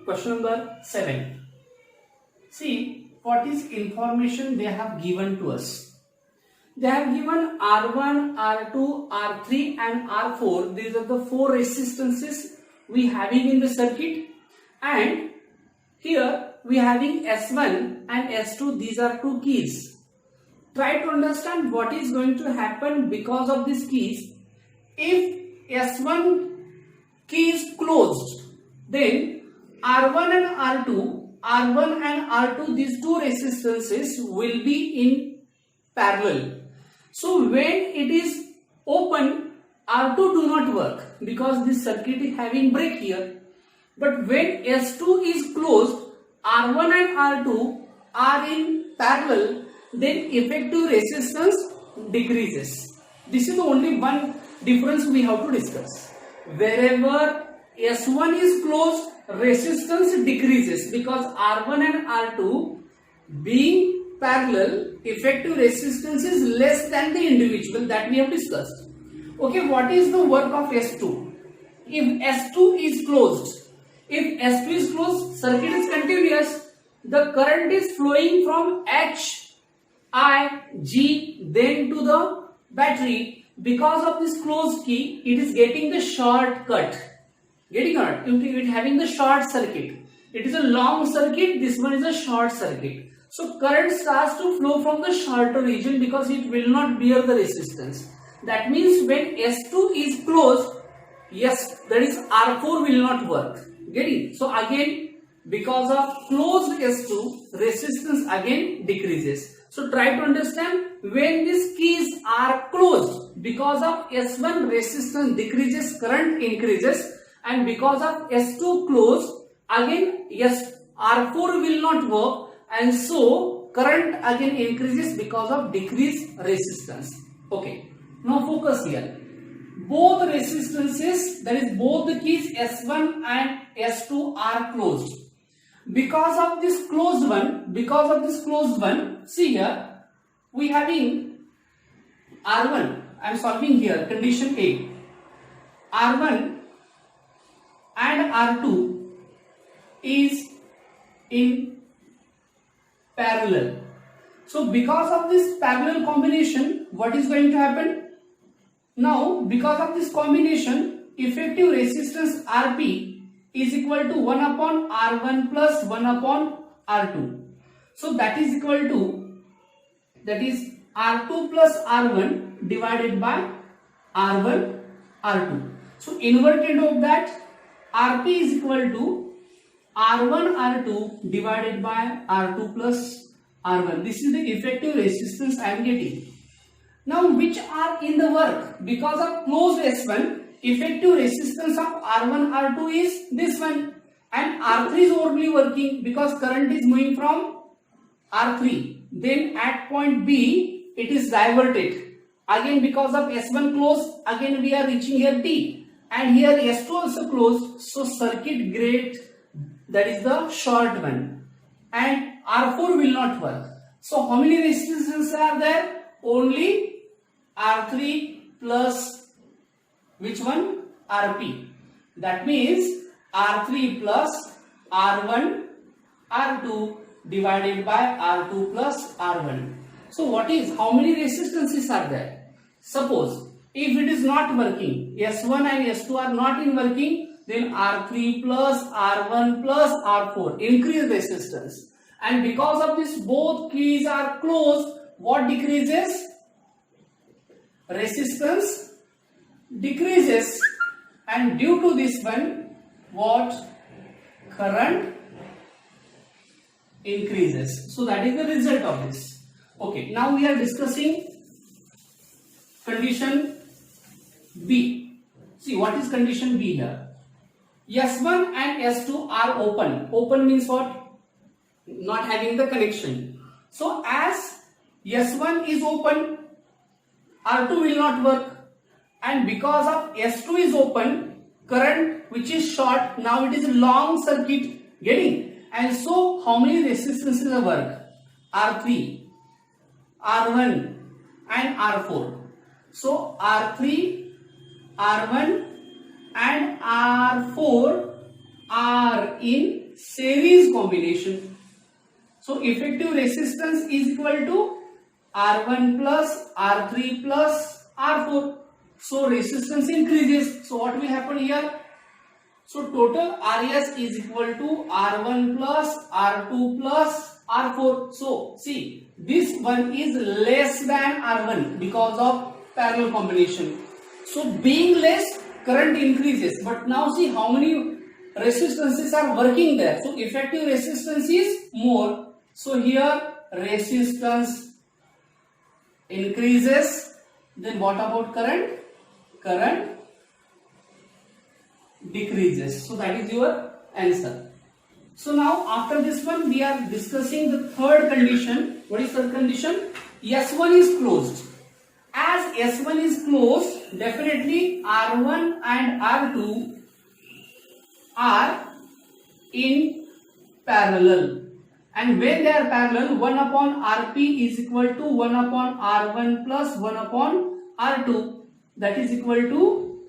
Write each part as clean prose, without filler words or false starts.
question number 7. See what is information they have given to us. They have given R1, R2, R3 and R4. These are the four resistances we having in the circuit, and here we having S1 and S2. These are two keys. Try to understand what is going to happen because of these keys. If S1 key is closed, then R1 and R2, these two resistances will be in parallel. So when it is open, R2 do not work because this circuit is having break here. But when S2 is closed, R1 and R2 are in parallel, then effective resistance decreases. This is the only one difference we have to discuss. Wherever S1 is closed, resistance decreases because R1 and R2 being parallel, effective resistance is less than the individual, that we have discussed. Okay, what is the work of S2? If S2 is closed, circuit is continuous, the current is flowing from H, I, G, then to the battery. Because of this closed key, it is getting the shortcut. Getting it? It having the short circuit. It is a long circuit, this one is a short circuit. So current starts to flow from the shorter region because it will not bear the resistance. That means when S2 is closed, yes, that is R4 will not work. Getting? So again, because of closed S2, resistance again decreases. So try to understand, when these keys are closed, because of S1 resistance decreases, current increases, and because of S2 closed, again yes, R4 will not work, and so current again increases because of decreased resistance. Okay, now focus here. Both resistances, that is both the keys S1 and S2 are closed. Because of this closed one, see here, we having R1, I am solving here, condition A. R1 and R2 is in parallel. So because of this parallel combination, what is going to happen? Now, because of this combination, effective resistance Rp is equal to 1 upon R1 plus 1 upon R2. So that is equal to, that is R2 plus R1 divided by R1 R2. So inverted of that, Rp is equal to R1 R2 divided by R2 plus R1. This is the effective resistance I am getting. Now which are in the work? Because of closed S1, effective resistance of R1 R2 is this one, and R3 is only working because current is moving from R3. Then at point B it is diverted. Again because of S1 closed, again we are reaching here T, and here S2 also closed, so circuit grade, that is the short one, and R4 will not work. So how many resistances are there? Only R3 plus which one? Rp. That means R3 plus R1 R2 divided by R2 plus R1. So what is, how many resistances are there? Suppose if it is not working, S1 and S2 are not in working, then R3 plus R1 plus R4 increase resistance. And because of this both keys are closed, what decreases? Resistance decreases, and due to this one, what? Current increases. So that is the result of this. Okay, now we are discussing condition B. See what is condition B here. S1 and S2 are open. Open means what? Not having the connection. So as S1 is open, R2 will not work, and because of S2 is open, current which is short, now it is a long circuit, getting, and so how many resistances are work? R3, R1 and R4. So R3, R1 and R4 are in series combination. So effective resistance is equal to R1 plus R3 plus R4. So resistance increases. So what will happen here? So total RS is equal to R1 plus R2 plus R4. So see, this one is less than R1 because of parallel combination. So being less, current increases. But now see how many resistances are working there. So effective resistance is more. So here resistance increases. Then what about current? Current decreases. So that is your answer. So now after this one we are discussing the third condition. What is third condition? S1 is closed. As S1 is closed, definitely R1 and R2 are in parallel. And when they are parallel, 1 upon Rp is equal to 1 upon R1 plus 1 upon R2. That is equal to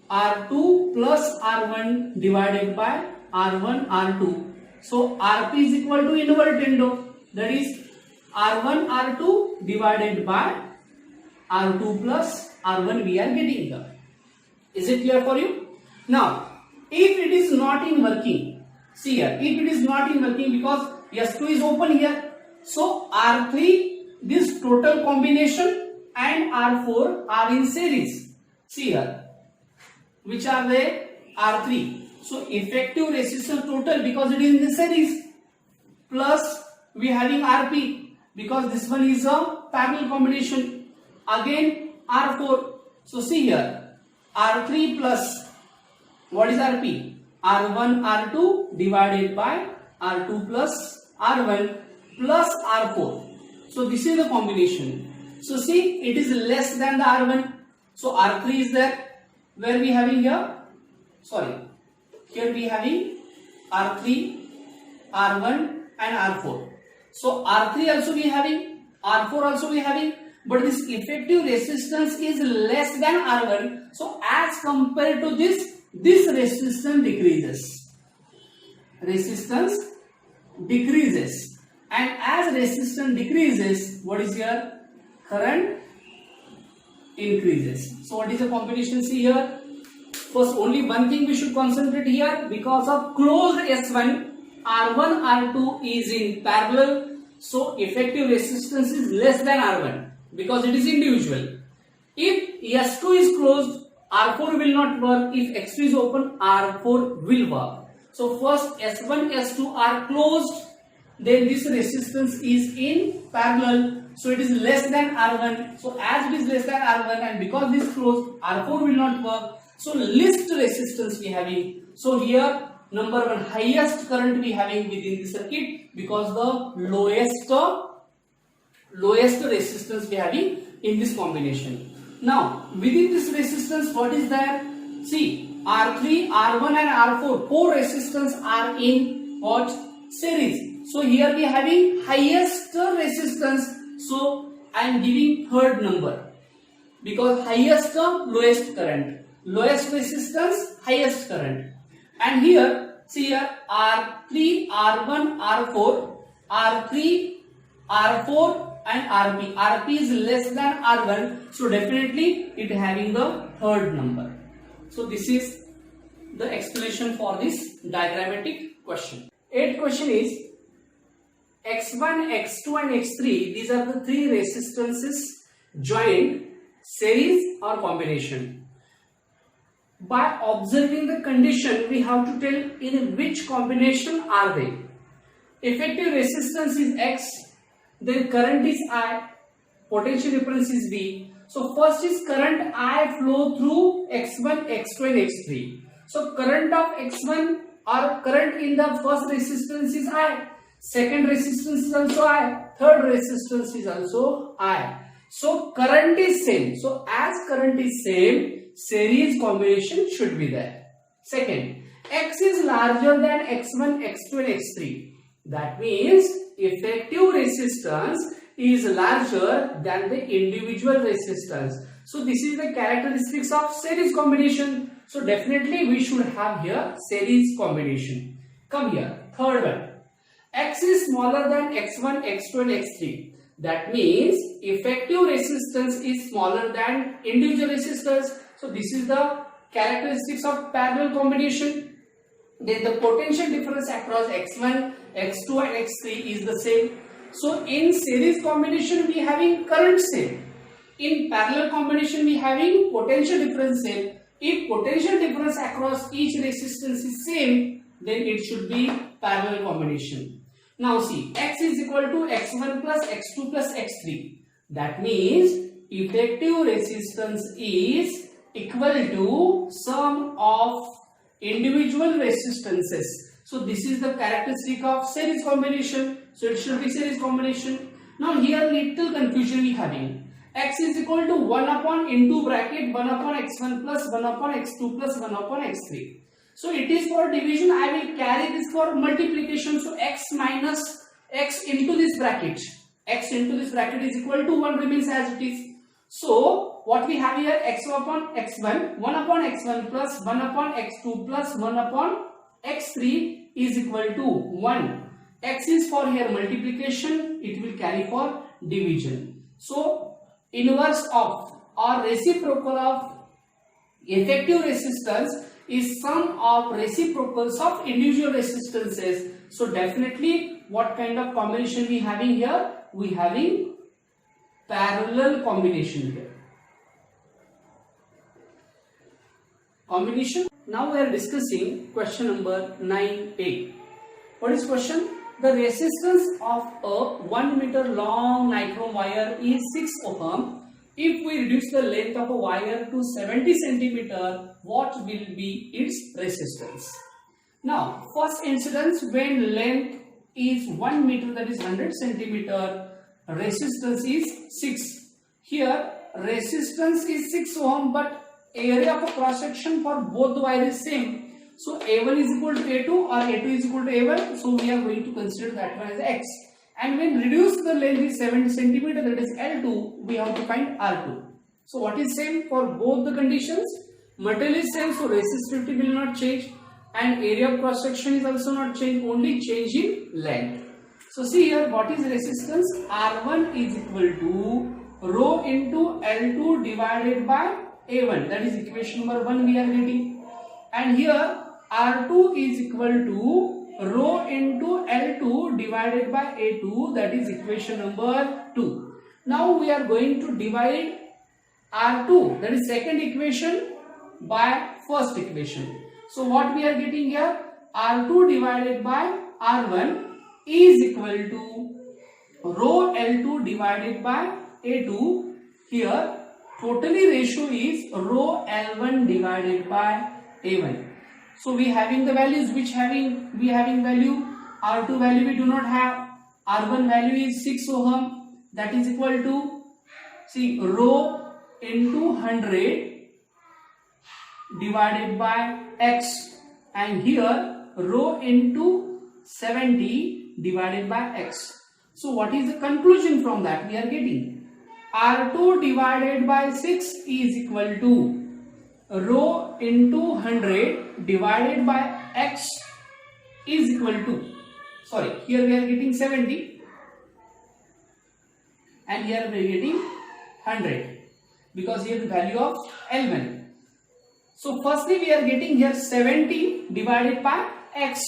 R2 plus R1 divided by R1 R2. So Rp is equal to invertendo. That is R1 R2 divided by R2 plus R1 we are getting here. Is it clear for you? Now, if it is not in working, see here, if it is not in working because S2 is open here, so R3, this total combination and R4 are in series. See here, which are they? R3. So effective resistance total because it is in the series, plus we are having Rp because this one is a parallel combination. Again R4. So see here, R3 plus what is Rp? R1 R2 divided by R2 plus R1 plus R4. So this is the combination. So see, it is less than the R1. So R3 is there. Where we having here? Sorry, here we having R3, R1 and R4. So R3 also we having, R4 also we having, but this effective resistance is less than R1. So as compared to this resistance decreases. Resistance decreases. And as resistance decreases, what is here? Current increases. So what is the combination? See here. First, only one thing we should concentrate here. Because of closed S1, R1, R2 is in parallel. So effective resistance is less than R1 because it is individual. If S2 is closed, R4 will not work. If X2 is open, R4 will work. So first S1, S2 are closed. Then this resistance is in parallel. So it is less than R1. So as it is less than R1 and because this is closed, R4 will not work. So least resistance we having. So here number one, highest current we having within the circuit because the lowest resistance we having in this combination. Now within this resistance, what is there? See, R3, R1 and R4, 4 resistance are in what? Series. So here we are having highest resistance. So I am giving third number because highest term, lowest current. Lowest resistance, highest current. And here, see here, R3, R1, R4, R3, R4 and Rp. Rp is less than R1. So definitely it having the third number. So this is the explanation for this diagrammatic question. 8th question is X1, X2 and X3. These are the 3 resistances joined, series or combination. By observing the condition, we have to tell in which combination are they. Effective resistance is X, then current is I, potential difference is V. So first is current I flow through X1, X2 and X3. So current of X1 or current in the first resistance is I. Second resistance is also I. Third resistance is also I. So current is same. So as current is same, series combination should be there. Second, X is larger than X1, X2 and X3. That means effective resistance is larger than the individual resistance. So this is the characteristics of series combination. So definitely we should have here series combination. Come here. Third one, X is smaller than X1, X2 and X3. That means effective resistance is smaller than individual resistors. So this is the characteristics of parallel combination. Then the potential difference across X1, X2 and X3 is the same. So in series combination we having current same. In parallel combination we having potential difference same. If potential difference across each resistance is same, then it should be parallel combination. Now see, X is equal to X1 plus X2 plus X3. That means effective resistance is equal to sum of individual resistances. So this is the characteristic of series combination. So it should be series combination. Now here little confusion we having. X is equal to 1 upon into bracket 1 upon X1 plus 1 upon X2 plus 1 upon X3. So it is for division. I will carry this for multiplication. So X minus X into this bracket. X into this bracket is equal to 1 remains as it is. So what we have here, X upon X1, 1 upon X1 plus 1 upon X2 plus 1 upon X3 is equal to 1. X is for here multiplication, it will carry for division. So inverse of or reciprocal of effective resistance is sum of reciprocals of individual resistances. So definitely what kind of combination we having here? We having parallel combination here. Combination. Now we are discussing question number 9a. What is question? The resistance of a 1 meter long nichrome wire is 6 ohm. If we reduce the length of a wire to 70 centimeter, what will be its resistance? Now, first incidence, when length is 1 meter, that is 100 centimeter, resistance is 6. Here, resistance is 6 ohm, but area of a cross section for both the wire is same. So A1 is equal to A2 or A2 is equal to A1. So we are going to consider that one as X. And when reduce the length is 70 centimeter, that is L2, we have to find R2. So what is same for both the conditions? Material is same, so resistivity will not change, and area of cross section is also not change, only change in length. So see here, what is resistance? R1 is equal to rho into L2 divided by A1. That is equation number 1 we are getting. And here R2 is equal to rho into L2 divided by A2. That is equation number 2. Now we are going to divide R2, that is second equation, by first equation. So what we are getting here? R2 divided by R1 is equal to rho L2 divided by A2. Here totally ratio is rho L1 divided by A1. So we having the values which we having value. R2 value we do not have. R1 value is 6 ohm. That is equal to, see, rho into 100 divided by X, and here rho into 70 divided by X. So what is the conclusion from that? We are getting R2 divided by 6 is equal to rho into 100 divided by X is equal to, sorry, here we are getting 70 and here we are getting 100 because here the value of L1. So firstly we are getting here 70 divided by X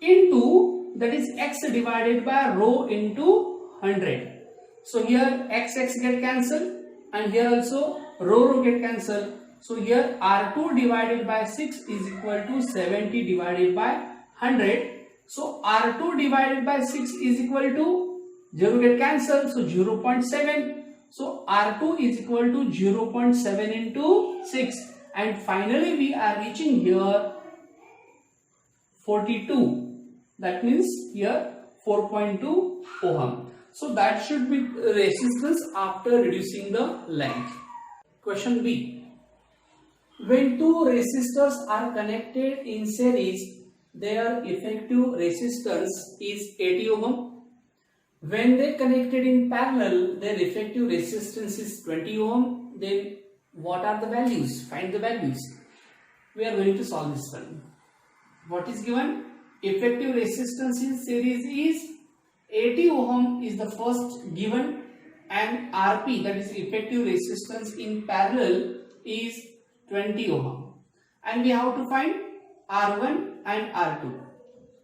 into, that is X divided by rho into 100. So here X get cancelled and here also rho get cancelled. So here R2 divided by 6 is equal to 70 divided by 100. So R2 divided by 6 is equal to 0 get cancelled, so 0.7. So R2 is equal to 0.7 into 6. And finally we are reaching here 42. That means here 4.2 ohm. So that should be resistance after reducing the length. Question B. When two resistors are connected in series, their effective resistance is 80 ohm. When they connected in parallel, their effective resistance is 20 ohm. Then what are the values? Find the values. We are going to solve this one. What is given? effective resistance in series is 80 ohm is the first given, and RP, that is effective resistance in parallel, is 20 ohm, and we have to find R1 and R2.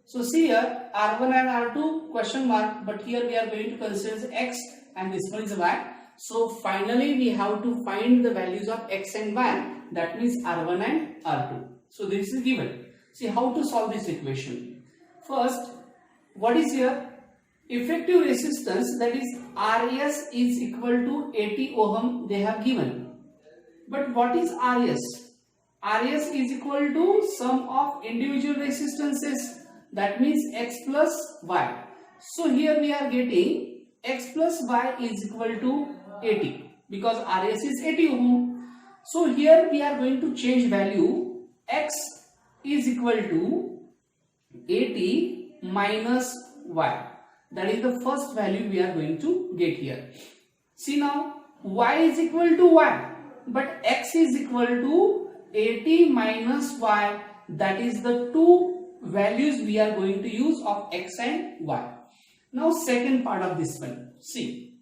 So see here R1 and R2 question mark, but here we are going to consider X and this one is Y. So finally we have to find the values of X and Y, that means R1 and R2. So this is given. See how to solve this equation. First, what is here? Effective resistance, that is RS is equal to 80 ohm they have given. But what is RS? RS is equal to sum of individual resistances, that means X plus Y. So here we are getting X plus Y is equal to 80 because RS is 80 ohm. So here we are going to change value. X is equal to 80 minus Y. That is the first value we are going to get here. See now, Y is equal to Y, but X is equal to 80 minus Y. That is the two values we are going to use of X and Y. Now second part of this one. See.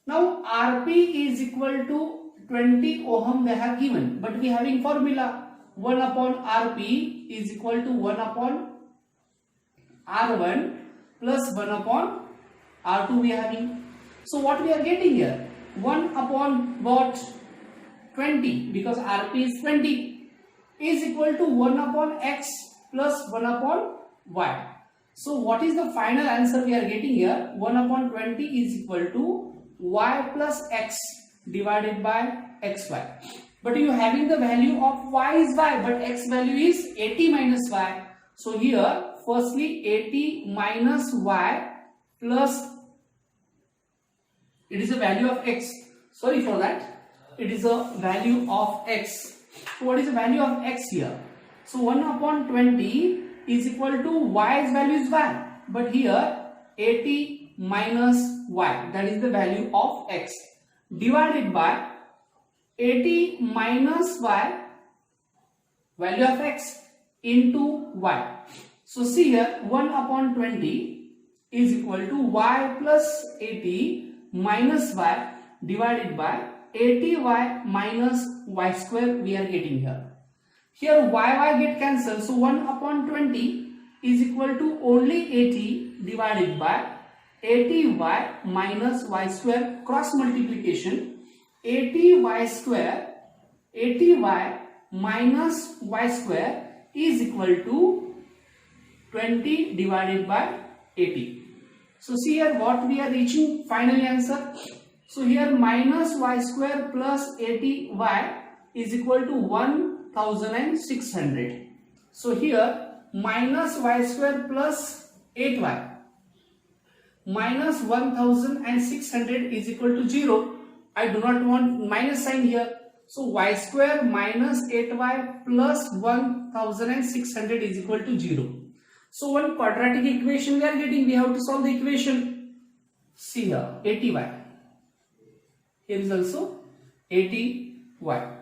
Now RP is equal to 20 ohm they have given, but we having formula 1 upon RP is equal to 1 upon R1 plus 1 upon R2 we are having. So what we are getting here? 1 upon what? 20, because RP is 20, is equal to 1 upon X plus 1 upon Y. So what is the final answer we are getting here? 1 upon 20 is equal to Y plus X divided by XY. But you having the value of Y is Y, but X value is 80 minus Y. So here firstly 80 minus Y plus, it is a value of X, sorry for that, it is a value of X. So what is the value of X here? So 1 upon 20 is equal to Y's value is Y, but here 80 minus Y, that is the value of X, divided by 80 minus Y, value of X, into Y. So see here 1 upon 20 is equal to Y plus 80 minus Y divided by 80Y minus Y square we are getting here. Here y get cancelled, so 1 upon 20 is equal to only 80 divided by 80Y minus Y square, cross multiplication, 80Y square, 80Y minus Y square is equal to 20 divided by 80. So see here what we are reaching final answer. So here minus Y square plus 80Y is equal to 1600. So here minus Y square plus 8Y minus 1600 is equal to 0. I do not want minus sign here. So Y square minus 8Y plus 1600 is equal to 0. So one quadratic equation we are getting, we have to solve the equation. See here 80Y. Here is also 80Y.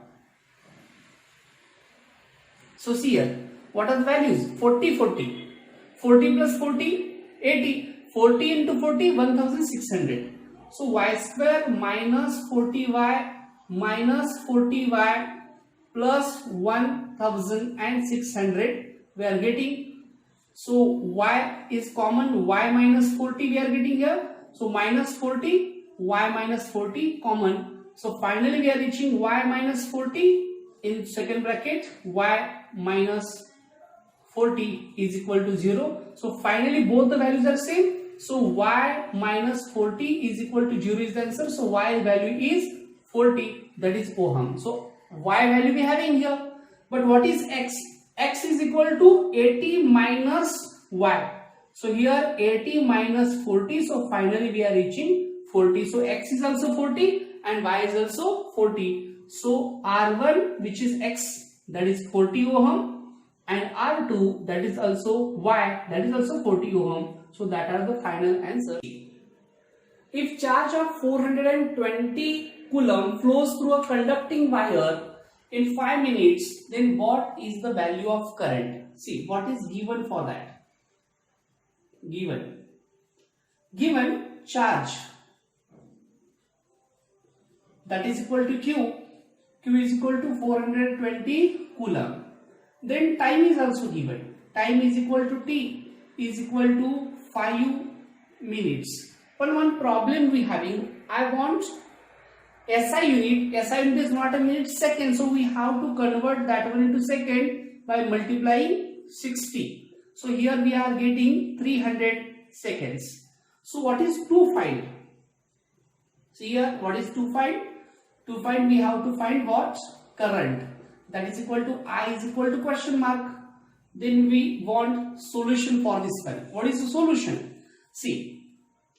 So see here, what are the values? 40, 40. 40 plus 40, 80. 40 into 40, 1600. So Y square minus 40Y minus 40Y plus 1600 we are getting. So Y is common, Y minus 40 we are getting here. So minus 40, Y minus 40 common. So finally we are reaching Y minus 40 in second bracket, Y minus 40 is equal to 0. So finally both the values are same. So Y minus 40 is equal to 0 is the answer. So Y value is 40, that is ohm. So Y value we having here. But what is X? X is equal to 80 minus Y. So here 80 minus 40. So finally we are reaching 40. So X is also 40 and Y is also 40. So R1, which is X, that is 40 ohm, and R2, that is also Y, that is also 40 ohm. So that are the final answer. If charge of 420 coulomb flows through a conducting wire in 5 minutes, then what is the value of current? See what is given for that. given charge that is equal to Q is equal to 420 coulomb. Then time is also given. Time is equal to T is equal to 5 minutes. But one problem we having, I want SI unit is not a minute, second, so we have to convert that one into second by multiplying 60. So here we are getting 300 seconds. So what is to find? See here, what is to find? To find, we have to find what? Current. That is equal to I is equal to question mark. Then we want solution for this one. What is the solution? See,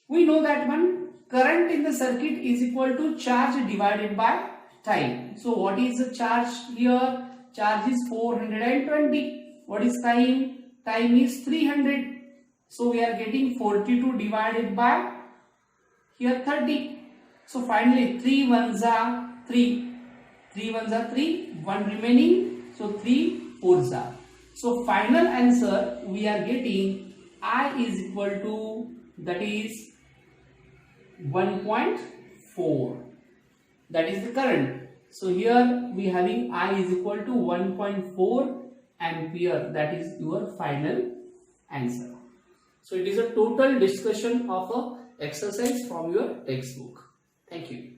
we know that one current in the circuit is equal to charge divided by time. So what is the charge here? Charge is 420. What is time? Time is 300. So we are getting 42 divided by here 30. So finally 3 ones are 3. 3 ones are 3. 1 remaining. So 3 fours are. So final answer we are getting I is equal to, that is 1.4. That is the current. So here we having I is equal to 1.4 ampere. That is your final answer. So it is a total discussion of a exercise from your textbook. Thank you.